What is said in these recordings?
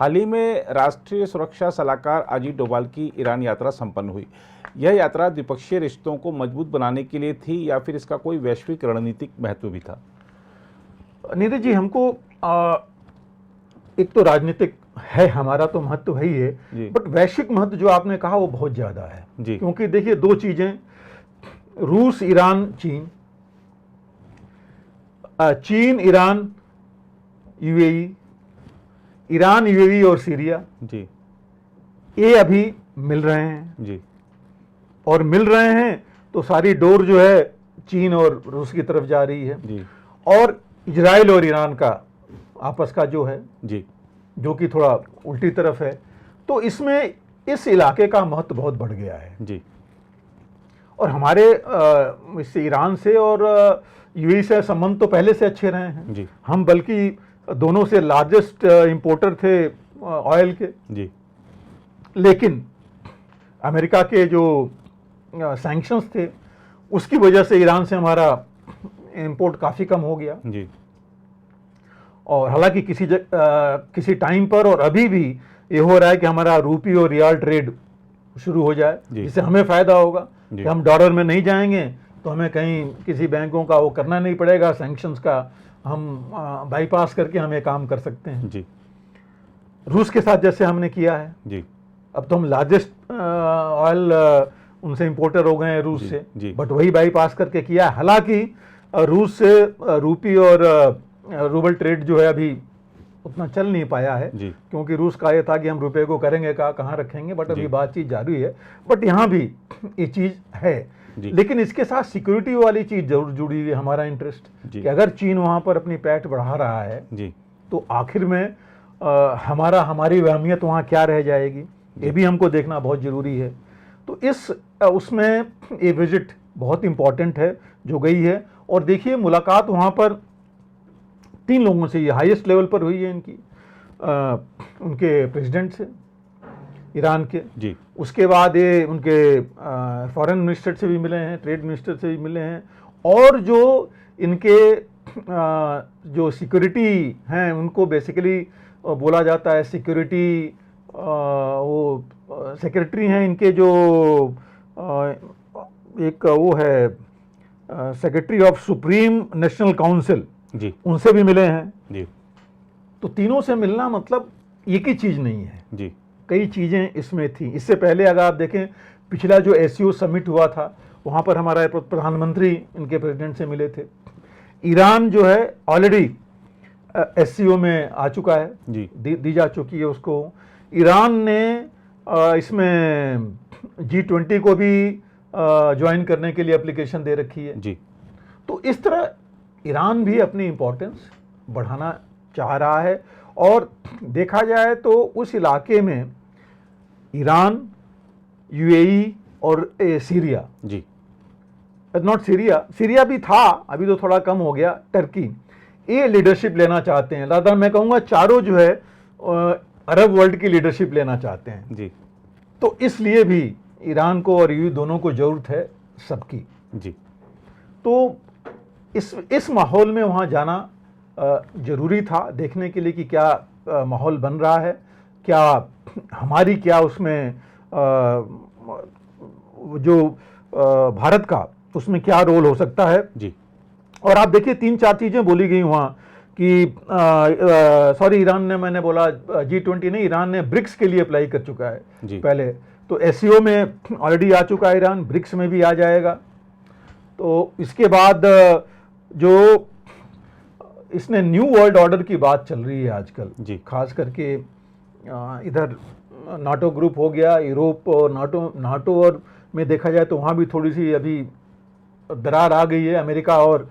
हाल ही में राष्ट्रीय सुरक्षा सलाहकार अजीत डोभाल की ईरान यात्रा संपन्न हुई। यह यात्रा द्विपक्षीय रिश्तों को मजबूत बनाने के लिए थी या फिर इसका कोई वैश्विक रणनीतिक महत्व भी था? नीरज जी, हमको एक तो राजनीतिक है, हमारा तो महत्व है ही है, बट वैश्विक महत्व जो आपने कहा वो बहुत ज़्यादा है जी। क्योंकि देखिए दो चीज़ें, रूस, ईरान, चीन, चीन, ईरान, यूएई, ईरान, यूएई और सीरिया जी, ये अभी मिल रहे हैं जी। और मिल रहे हैं तो सारी डोर जो है चीन और रूस की तरफ जा रही है जी। और इजराइल और ईरान का आपस का जो है जी, जो कि थोड़ा उल्टी तरफ है, तो इसमें इस इलाके का महत्व बहुत बढ़ गया है जी। और हमारे इससे ईरान से और यूएई से संबंध तो पहले से अच्छे रहे हैं जी। हम बल्कि दोनों से लार्जेस्ट इंपोर्टर थे ऑयल के जी। लेकिन अमेरिका के जो सैंक्शंस थे उसकी वजह से ईरान से हमारा इंपोर्ट काफ़ी कम हो गया जी। और हालांकि किसी टाइम पर और अभी भी ये हो रहा है कि हमारा रूपी और रियाल ट्रेड शुरू हो जाए जिससे हमें फ़ायदा होगा कि हम डॉलर में नहीं जाएंगे तो हमें कहीं किसी बैंकों का वो करना नहीं पड़ेगा, सैंक्शंस का हम बाईपास करके हम ये काम कर सकते हैं जी। रूस के साथ जैसे हमने किया है जी। अब तो हम लार्जेस्ट ऑयल उनसे इंपोर्टर हो गए हैं रूस से, बट वही बाईपास करके किया है। हालांकि रूस से रूपी और रूबल ट्रेड जो है अभी उतना चल नहीं पाया है क्योंकि रूस का ये था कि हम रुपए को करेंगे कहाँ रखेंगे, बट अभी बातचीत जारी है। बट यहाँ भी ये चीज़ है, लेकिन इसके साथ सिक्योरिटी वाली चीज़ जरूर जुड़ी हुई है। हमारा इंटरेस्ट कि अगर चीन वहाँ पर अपनी पैठ बढ़ा रहा है तो आखिर में हमारी अहमियत वहाँ क्या रह जाएगी, ये भी हमको देखना बहुत ज़रूरी है। तो उसमें ये विजिट बहुत इम्पॉर्टेंट है जो गई है। और देखिए मुलाकात वहाँ पर 3 लोगों से, ये हाईएस्ट लेवल पर हुई है इनकी, उनके प्रेसिडेंट से ईरान के जी। उसके बाद ये उनके फॉरेन मिनिस्टर से भी मिले हैं, ट्रेड मिनिस्टर से भी मिले हैं और जो इनके जो सिक्योरिटी हैं उनको बेसिकली बोला जाता है सिक्योरिटी, वो सेक्रेटरी हैं इनके जो एक वो है secretary of supreme national council जी, उनसे भी मिले हैं जी। तो तीनों से मिलना मतलब एक ही चीज़ नहीं है जी, कई चीज़ें इसमें थी। इससे पहले अगर आप देखें पिछला जो एससीओ समिट हुआ था वहाँ पर हमारा प्रधानमंत्री इनके प्रेसिडेंट से मिले थे। ईरान जो है ऑलरेडी एससीओ में आ चुका है जी, दी जा चुकी है उसको। ईरान ने इसमें G20 को भी ज्वाइन करने के लिए एप्लीकेशन दे रखी है जी। तो इस तरह ईरान भी अपनी इम्पोर्टेंस बढ़ाना चाह रहा है और देखा जाए तो उस इलाके में ईरान, यूएई और सीरिया जी, नॉट सीरिया भी था, अभी तो थोड़ा कम हो गया, टर्की, ये लीडरशिप लेना चाहते हैं। रादर मैं कहूँगा चारों जो है अरब वर्ल्ड की लीडरशिप लेना चाहते हैं जी। तो इसलिए भी ईरान को और यूएई दोनों को ज़रूरत है सबकी जी। तो इस माहौल में वहाँ जाना ज़रूरी था देखने के लिए कि क्या माहौल बन रहा है, क्या हमारी क्या उसमें जो भारत का उसमें क्या रोल हो सकता है जी। और आप देखिए 3-4 चीज़ें बोली गई वहाँ कि सॉरी ईरान ने, मैंने बोला G20 नहीं, ईरान ने ब्रिक्स के लिए अप्लाई कर चुका है जी। पहले तो एससीओ में ऑलरेडी आ चुका है ईरान, ब्रिक्स में भी आ जाएगा। तो इसके बाद जो इसने न्यू वर्ल्ड ऑर्डर की बात चल रही है आजकल जी, खास करके इधर नाटो ग्रुप हो गया, यूरोप और नाटो और में देखा जाए तो वहाँ भी थोड़ी सी अभी दरार आ गई है अमेरिका और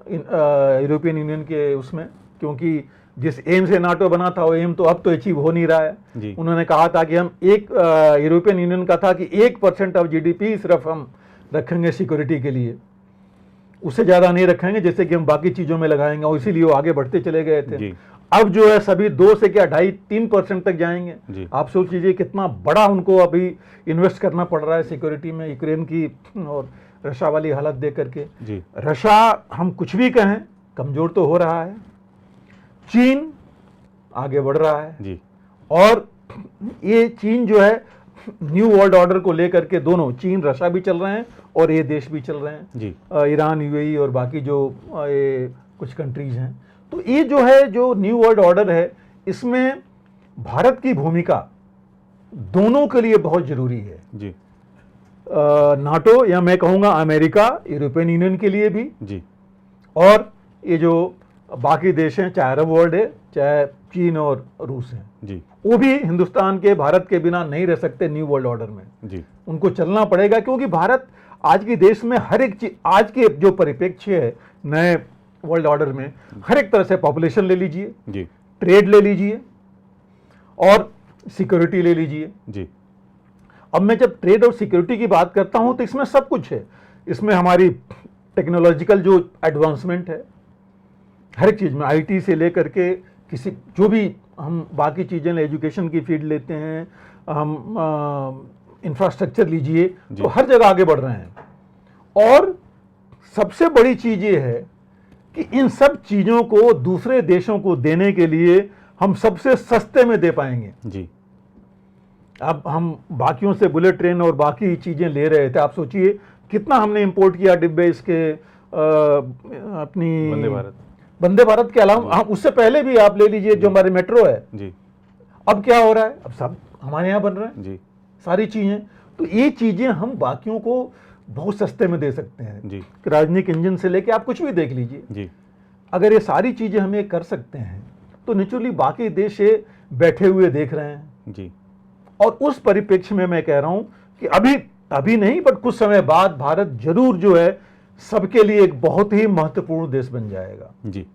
यूरोपियन यूनियन के उसमें, क्योंकि जिस एम से नाटो बना था वो एम तो अब तो अचीव हो नहीं रहा है जी। उन्होंने कहा था कि हम यूरोपियन यूनियन का था कि 1% ऑफ जीडीपी सिर्फ हम रखेंगे सिक्योरिटी के लिए, उससे ज़्यादा नहीं रखेंगे जैसे कि हम बाकी चीज़ों में लगाएंगे, और इसीलिए वो आगे बढ़ते चले गए थे। अब जो है सभी 2 से क्या 2.5-3% तक जाएंगे। आप सोच लीजिए कितना बड़ा उनको अभी इन्वेस्ट करना पड़ रहा है सिक्योरिटी में, यूक्रेन की और रशिया वाली हालत देख करके। रशिया हम कुछ भी कहें कमज़ोर तो हो रहा है, चीन आगे बढ़ रहा है जी। और ये चीन जो है न्यू वर्ल्ड ऑर्डर को लेकर के, दोनों चीन रशिया भी चल रहे हैं और ये देश भी चल रहे हैं जी, ईरान, यूएई और बाकी जो ये कुछ कंट्रीज हैं। तो ये जो है, जो न्यू वर्ल्ड ऑर्डर है, इसमें भारत की भूमिका दोनों के लिए बहुत जरूरी है जी, नाटो या मैं कहूँगा अमेरिका, यूरोपियन यूनियन के लिए भी जी, और ये जो बाकी देश हैं, चाहे अरब वर्ल्ड है, चाहे चीन और रूस हैं जी, वो भी हिंदुस्तान के, भारत के बिना नहीं रह सकते न्यू वर्ल्ड ऑर्डर में। जी, उनको चलना पड़ेगा, क्योंकि भारत आज के देश में हर एक चीज, आज के जो परिप्रेक्ष्य है नए वर्ल्ड ऑर्डर में, हर एक तरह से पॉपुलेशन ले लीजिए जी, ट्रेड ले लीजिए और सिक्योरिटी ले लीजिए। जी, अब मैं जब ट्रेड और सिक्योरिटी की बात करता हूं तो इसमें सब कुछ है। इसमें हमारी टेक्नोलॉजिकल जो एडवांसमेंट है हर एक चीज़ में, आईटी से लेकर के किसी जो भी हम बाकी चीज़ें, एजुकेशन की फील्ड लेते हैं, हम इंफ्रास्ट्रक्चर लीजिए, तो हर जगह आगे बढ़ रहे हैं। और सबसे बड़ी चीज़ ये है कि इन सब चीज़ों को दूसरे देशों को देने के लिए हम सबसे सस्ते में दे पाएंगे जी। अब हम बाकियों से बुलेट ट्रेन और बाकी चीज़ें ले रहे थे, आप सोचिए कितना हमने इंपोर्ट किया डिब्बे इसके अपनी वंदे भारत के अलावा, हम उससे पहले भी आप ले लीजिए जो हमारे मेट्रो है जी, अब क्या हो रहा है, अब सब हमारे यहाँ बन रहा है जी, सारी चीज़ें। तो ये चीज़ें हम बाकियों को बहुत सस्ते में दे सकते हैं जी। राजनीतिक इंजन से लेके आप कुछ भी देख लीजिए जी, अगर ये सारी चीज़ें हम ये कर सकते हैं तो नेचुरली बाकी देश ये बैठे हुए देख रहे हैं जी। और उस परिप्रेक्ष्य में मैं कह रहा हूं कि अभी नहीं, बट कुछ समय बाद भारत जरूर जो है सबके लिए एक बहुत ही महत्वपूर्ण देश बन जाएगा जी,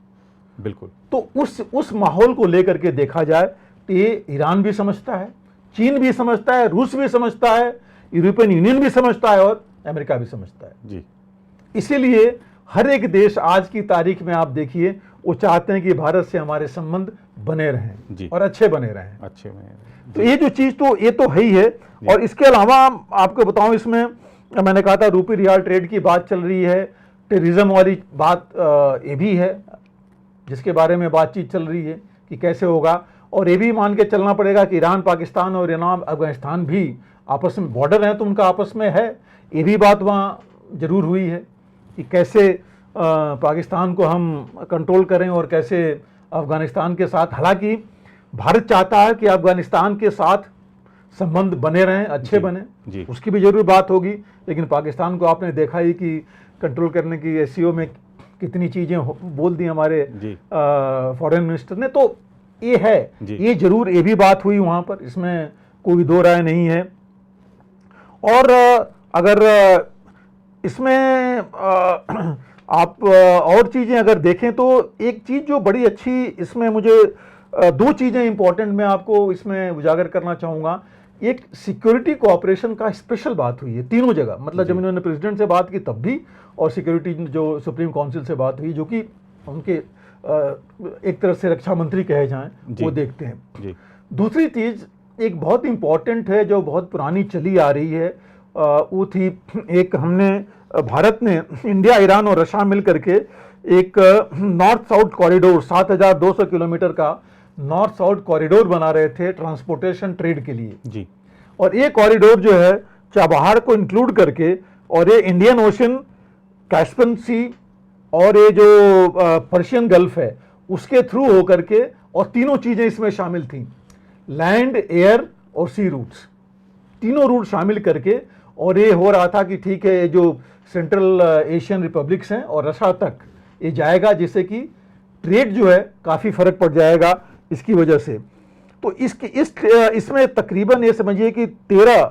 बिल्कुल। तो उस माहौल को लेकर के देखा जाए तो ये ईरान भी समझता है, चीन भी समझता है, रूस भी समझता है, यूरोपियन यूनियन भी समझता है और अमेरिका भी समझता है जी। इसीलिए हर एक देश आज की तारीख में आप देखिए वो चाहते हैं कि भारत से हमारे संबंध बने रहें जी, और अच्छे बने रहें, अच्छे बने रहें। तो ये जो चीज तो ये तो है ही है। और इसके अलावा आपको बताऊं, इसमें मैंने कहा था रूपी रियाल ट्रेड की बात चल रही है, टेररिज्म वाली बात ये भी है जिसके बारे में बातचीत चल रही है कि कैसे होगा। और ये भी मान के चलना पड़ेगा कि ईरान पाकिस्तान और ईरान अफगानिस्तान भी आपस में बॉर्डर हैं तो उनका आपस में है, ये भी बात वहाँ जरूर हुई है कि कैसे पाकिस्तान को हम कंट्रोल करें और कैसे अफगानिस्तान के साथ। हालांकि भारत चाहता है कि अफगानिस्तान के साथ संबंध बने रहें, अच्छे बने, उसकी भी जरूर बात होगी, लेकिन पाकिस्तान को आपने देखा ही कि कंट्रोल करने की एससीओ में कितनी चीज़ें बोल दी हमारे फॉरेन मिनिस्टर ने। तो ये है, ये जरूर ये भी बात हुई वहाँ पर, इसमें कोई दो राय नहीं है। और अगर इसमें आप और चीज़ें अगर देखें तो एक चीज़ जो बड़ी अच्छी इसमें मुझे दो चीज़ें इंपॉर्टेंट मैं आपको इसमें उजागर करना चाहूँगा। एक सिक्योरिटी कोऑपरेशन का स्पेशल बात हुई है तीनों जगह, मतलब जब इन्होंने प्रेसिडेंट से बात की तब भी, और सिक्योरिटी जो सुप्रीम काउंसिल से बात हुई, जो कि उनके एक तरह से रक्षा मंत्री कहे जाएं, वो देखते हैं। दूसरी चीज़ एक बहुत इंपॉर्टेंट है जो बहुत पुरानी चली आ रही है, वो थी एक हमने भारत ने इंडिया, ईरान और रशिया मिल करके एक नॉर्थ साउथ कॉरिडोर 7,200 किलोमीटर का नॉर्थ साउथ कॉरिडोर बना रहे थे ट्रांसपोर्टेशन ट्रेड के लिए जी। और ये कॉरिडोर जो है चाबहार को इंक्लूड करके, और ये इंडियन ओशन, कैस्पियन सी और ये जो पर्शियन गल्फ है उसके थ्रू होकर के, और तीनों चीज़ें इसमें शामिल थी, लैंड, एयर और सी रूट्स, तीनों रूट शामिल करके। और ये हो रहा था कि ठीक है, ये जो सेंट्रल एशियन रिपब्लिक्स हैं और रशिया तक ये जाएगा, जिससे कि ट्रेड जो है काफ़ी फर्क पड़ जाएगा इसकी वजह से। तो इसमें तकरीबन ये समझिए कि 13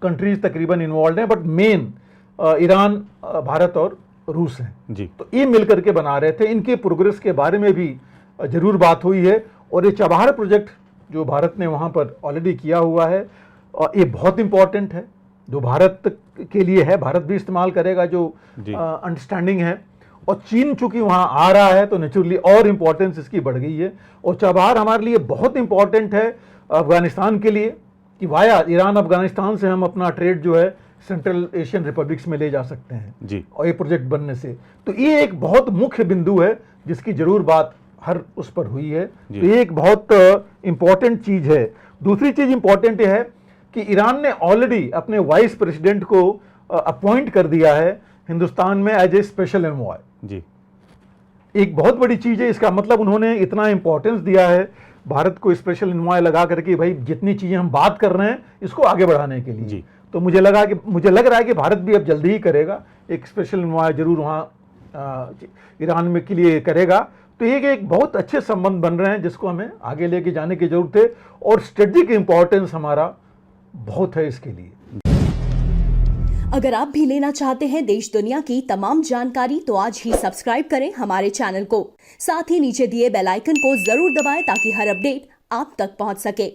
कंट्रीज तकरीबन इन्वॉल्व हैं, बट मेन ईरान, भारत और रूस हैं जी। तो ये मिलकर के बना रहे थे, इनके प्रोग्रेस के बारे में भी जरूर बात हुई है। और ये चाबहार प्रोजेक्ट जो भारत ने वहाँ पर ऑलरेडी किया हुआ है, और ये बहुत इंपॉर्टेंट है जो भारत के लिए है, भारत भी इस्तेमाल करेगा, जो अंडरस्टैंडिंग है। और चीन चूंकि वहाँ आ रहा है तो नेचुरली और इम्पोर्टेंस इसकी बढ़ गई है। और चाबहार हमारे लिए बहुत इंपॉर्टेंट है अफगानिस्तान के लिए, कि वाया ईरान अफगानिस्तान से हम अपना ट्रेड जो है सेंट्रल एशियन रिपब्लिक्स में ले जा सकते हैं जी। और ये प्रोजेक्ट बनने से, तो ये एक बहुत मुख्य बिंदु है जिसकी जरूर बात हर उस पर हुई है। तो ये एक बहुत इंपॉर्टेंट चीज़ है। दूसरी चीज इंपॉर्टेंट है कि ईरान ने ऑलरेडी अपने वाइस प्रेसिडेंट को अपॉइंट कर दिया है हिंदुस्तान में एज ए स्पेशल एनवॉय जी। एक बहुत बड़ी चीज है, इसका मतलब उन्होंने इतना इंपॉर्टेंस दिया है भारत को स्पेशल एनवॉय लगा करके, भाई जितनी चीजें हम बात कर रहे हैं इसको आगे बढ़ाने के लिए जी। तो मुझे लग रहा है कि भारत भी अब जल्दी ही करेगा, एक स्पेशल एनवॉय जरूर वहाँ ईरान में के लिए करेगा। तो ये एक बहुत अच्छे संबंध बन रहे हैं जिसको हमें आगे लेके जाने की जरूरत है, और स्ट्रेटेजिक इंपॉर्टेंस हमारा बहुत है इसके लिए। अगर आप भी लेना चाहते हैं देश दुनिया की तमाम जानकारी तो आज ही सब्सक्राइब करें हमारे चैनल को। साथ ही नीचे दिए बेल आइकन को जरूर दबाएं ताकि हर अपडेट आप तक पहुंच सके।